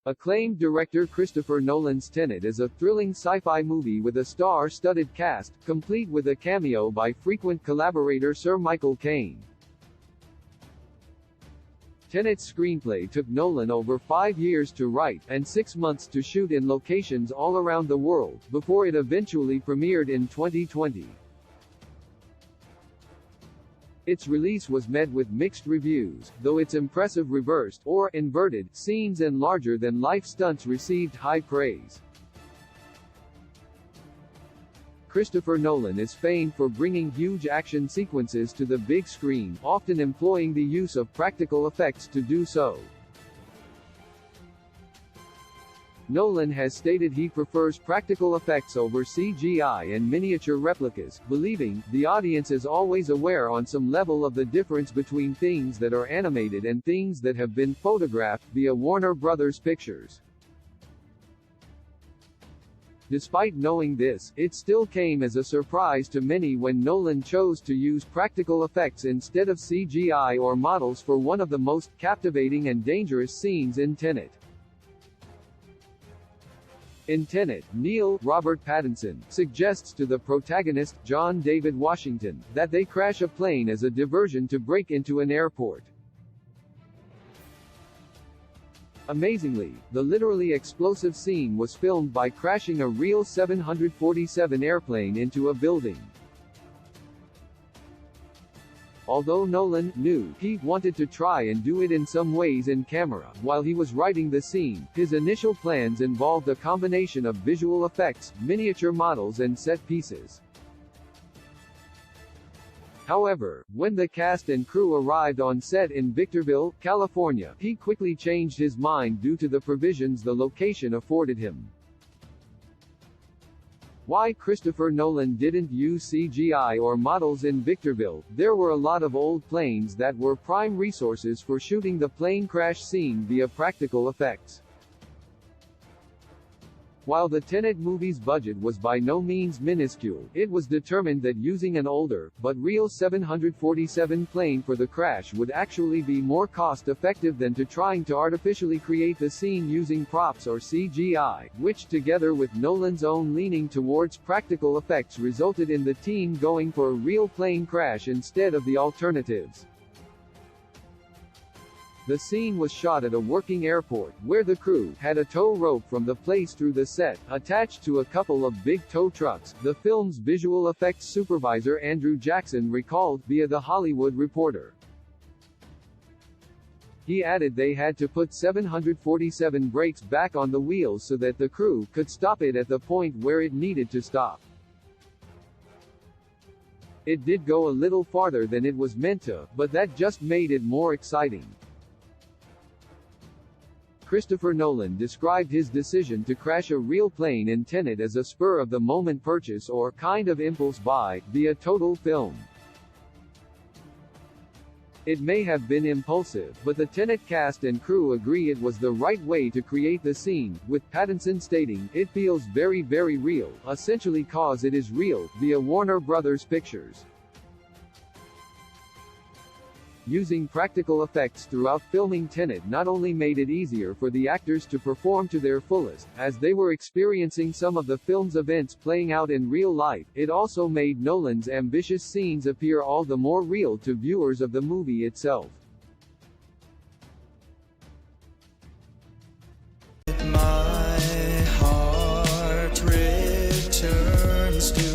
Acclaimed director Christopher Nolan's Tenet is a thrilling sci-fi movie with a star-studded cast, complete with a cameo by frequent collaborator Sir Michael Caine. Tenet's screenplay took Nolan over 5 years to write, and 6 months to shoot in locations all around the world, before it eventually premiered in 2020. Its release was met with mixed reviews, though its impressive reversed, or inverted, scenes and larger-than-life stunts received high praise. Christopher Nolan is famed for bringing huge action sequences to the big screen, often employing the use of practical effects to do so. Nolan has stated he prefers practical effects over CGI and miniature replicas, believing, the audience is always aware on some level of the difference between things that are animated and things that have been photographed via Warner Bros. Pictures. Despite knowing this, it still came as a surprise to many when Nolan chose to use practical effects instead of CGI or models for one of the most captivating and dangerous scenes in Tenet. In Tenet, Neil Robert Pattinson suggests to the protagonist, John David Washington, that they crash a plane as a diversion to break into an airport. Amazingly, the literally explosive scene was filmed by crashing a real 747 airplane into a building. Although Nolan knew he wanted to try and do it in some ways in camera, while he was writing the scene, his initial plans involved a combination of visual effects, miniature models and set pieces. However, when the cast and crew arrived on set in Victorville, California, he quickly changed his mind due to the provisions the location afforded him. Why Christopher Nolan didn't use CGI or models in Victorville? There were a lot of old planes that were prime resources for shooting the plane crash scene via practical effects. While the Tenet movie's budget was by no means minuscule, it was determined that using an older, but real 747 plane for the crash would actually be more cost-effective than to trying to artificially create the scene using props or CGI, which together with Nolan's own leaning towards practical effects resulted in the team going for a real plane crash instead of the alternatives. The scene was shot at a working airport, where the crew had a tow rope from the place through the set, attached to a couple of big tow trucks, the film's visual effects supervisor Andrew Jackson recalled, via The Hollywood Reporter. He added they had to put 747 brakes back on the wheels so that the crew could stop it at the point where it needed to stop. It did go a little farther than it was meant to, but that just made it more exciting. Christopher Nolan described his decision to crash a real plane in Tenet as a spur-of-the-moment purchase or kind of impulse buy, via Total Film. It may have been impulsive, but the Tenet cast and crew agree it was the right way to create the scene, with Pattinson stating, "It feels very very real, essentially cause it is real," via Warner Bros. Pictures. Using practical effects throughout filming Tenet not only made it easier for the actors to perform to their fullest, as they were experiencing some of the film's events playing out in real life, it also made Nolan's ambitious scenes appear all the more real to viewers of the movie itself. My heart returns to you.